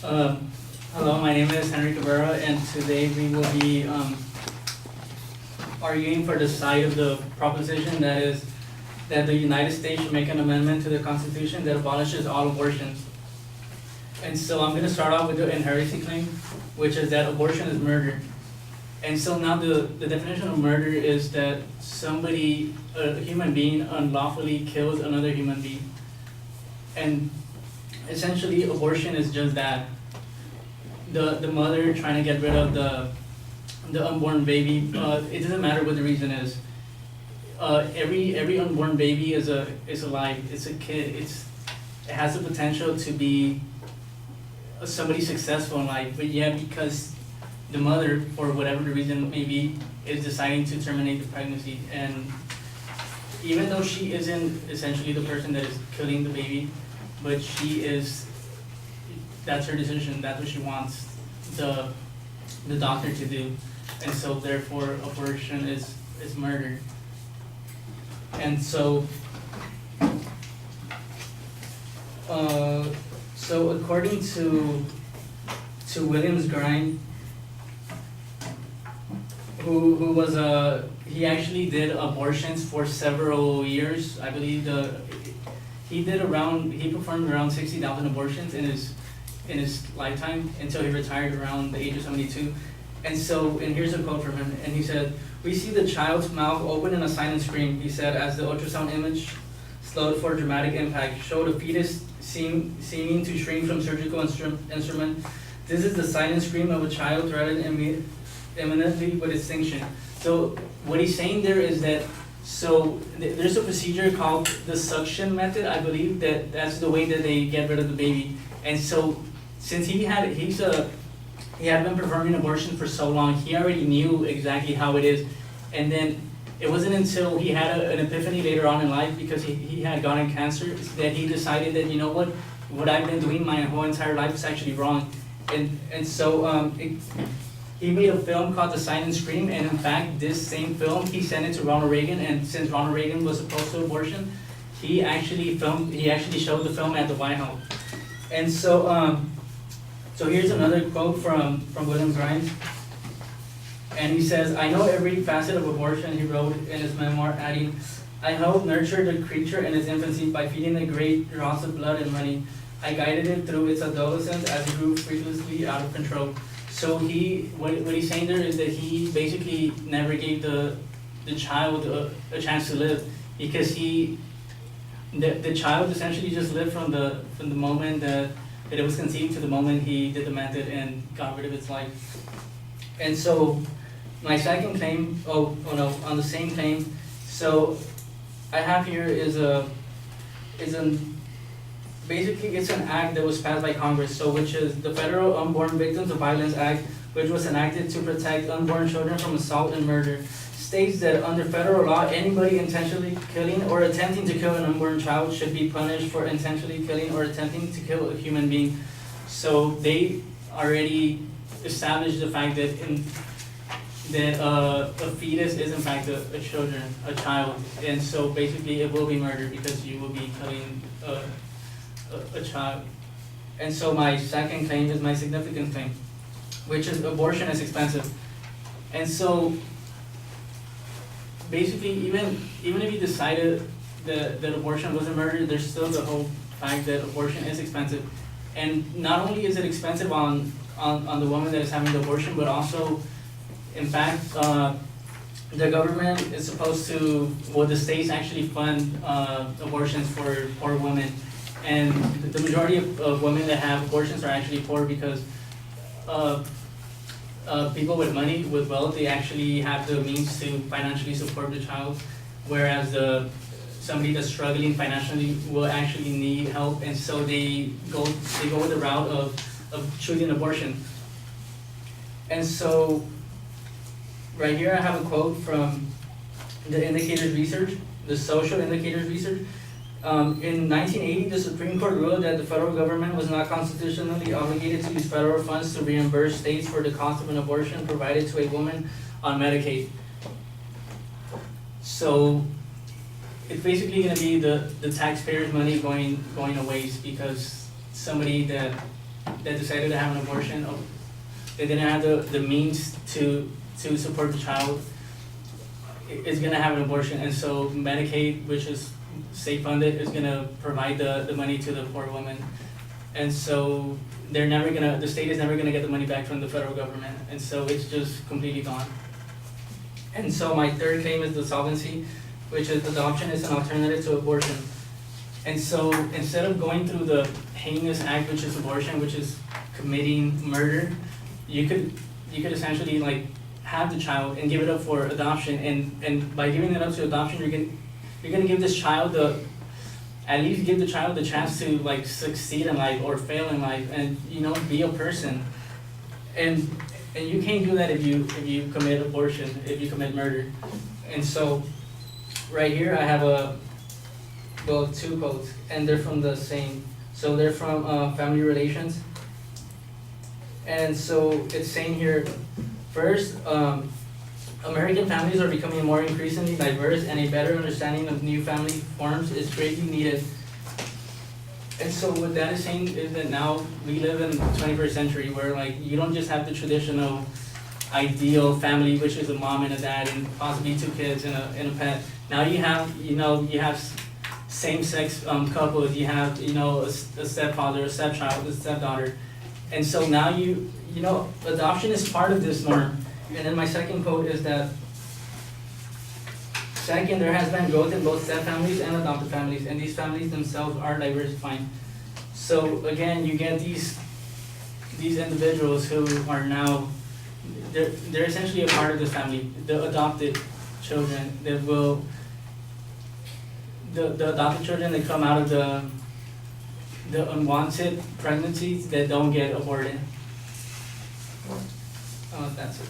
Um, Hello, my name is Henry Cabrera, and today we will be arguing for the side of the proposition that is that the United States should make an amendment to the Constitution that abolishes all abortions. And so I'm going to start off with the inherency claim, which is that abortion is murder. And so now the definition of murder is that somebody, a human being, unlawfully kills another human being. And essentially, abortion is just that. The mother trying to get rid of the unborn baby. It doesn't matter what the reason is. Every unborn baby is alive. It's a kid. It has the potential to be somebody successful in life. But yeah, because the mother, for whatever the reason maybe, is deciding to terminate the pregnancy, and even though she isn't essentially the person that is killing the baby, but she is. That's her decision. That's what she wants the doctor to do, and so therefore abortion is murder. And so, so according to Williams Grind, who was he actually did abortions for several years. I believe he performed around 60,000 abortions in his lifetime until he retired around the age of 72. And here's a quote from him, and he said, "We see the child's mouth open in a silent scream," he said, "as the ultrasound image, slowed for dramatic impact, showed a fetus seeming to shrink from surgical instrument. This is the silent scream of a child threatened imminently with extinction." So what he's saying there is that, there's a procedure called the suction method, I believe, that's the way that they get rid of the baby. And so, since he had been performing abortion for so long, he already knew exactly how it is. And then it wasn't until he had an epiphany later on in life, because he had gotten cancer, that he decided that, you know what I've been doing my whole entire life is actually wrong. And so he made a film called The Silent Scream, and in fact, this same film, he sent it to Ronald Reagan, and since Ronald Reagan was opposed to abortion, he actually showed the film at the White House. And so here's another quote from William Grimes. And he says, "I know every facet of abortion," he wrote in his memoir, adding, "I helped nurture the creature in its infancy by feeding it great draughts of blood and money. I guided it through its adolescence as it grew frequently out of control." So what he's saying there is that he basically never gave the child a chance to live, because the child essentially just lived from the moment that it was conceived to the moment he did the method and got rid of its life. And so my second claim, on the same claim, so I have here basically it's an act that was passed by Congress, which is the Federal Unborn Victims of Violence Act, which was enacted to protect unborn children from assault and murder. States that under federal law, anybody intentionally killing or attempting to kill an unborn child should be punished for intentionally killing or attempting to kill a human being. So they already established the fact that a fetus is in fact a child, and so basically it will be murder because you will be killing a child. And so my second claim is my significant claim, which is abortion is expensive. And so basically, even if you decided that abortion wasn't murder, there's still the whole fact that abortion is expensive. And not only is it expensive on the woman that is having the abortion, but also, in fact, the government is supposed to, the states actually fund abortions for poor women. And the majority of women that have abortions are actually poor because people with money, with wealth, they actually have the means to financially support the child, whereas somebody that's struggling financially will actually need help, and so they go with the route of choosing abortion. And so right here I have a quote from the Indicators Research, the Social Indicators Research. In 1980, the Supreme Court ruled that the federal government was not constitutionally obligated to use federal funds to reimburse states for the cost of an abortion provided to a woman on Medicaid. So it's basically going to be the taxpayers' money going a waste, because somebody that that decided to have an abortion, they didn't have the means to support the child, is gonna have an abortion, and so Medicaid, which is state funded, is gonna provide the money to the poor woman. And so the state is never gonna get the money back from the federal government, and so it's just completely gone. And so my third claim is the solvency, which is adoption is an alternative to abortion. And so instead of going through the heinous act, which is abortion, which is committing murder, you could essentially like have the child and give it up for adoption, and by giving it up to adoption, you're gonna give this child at least give the child the chance to like succeed in life or fail in life, and be a person. And you can't do that if you commit abortion, if you commit murder. And so right here I have two quotes, and they're from the same. So they're from Family Relations. And so it's saying here, first, American families are becoming more increasingly diverse, and a better understanding of new family forms is greatly needed. And so what that is saying is that now we live in the 21st century where like you don't just have the traditional ideal family, which is a mom and a dad and possibly 2 kids and a pet. Now you have same-sex couples, you have a stepfather, a stepchild, a stepdaughter. And so now adoption is part of this norm. And then my second quote is that, second, there has been growth in both step families and adopted families, and these families themselves are diversifying. So again, you get these individuals who are now, they're essentially a part of the family, the adopted children that will, the adopted children that come out of the unwanted pregnancies that don't get aborted. That's it.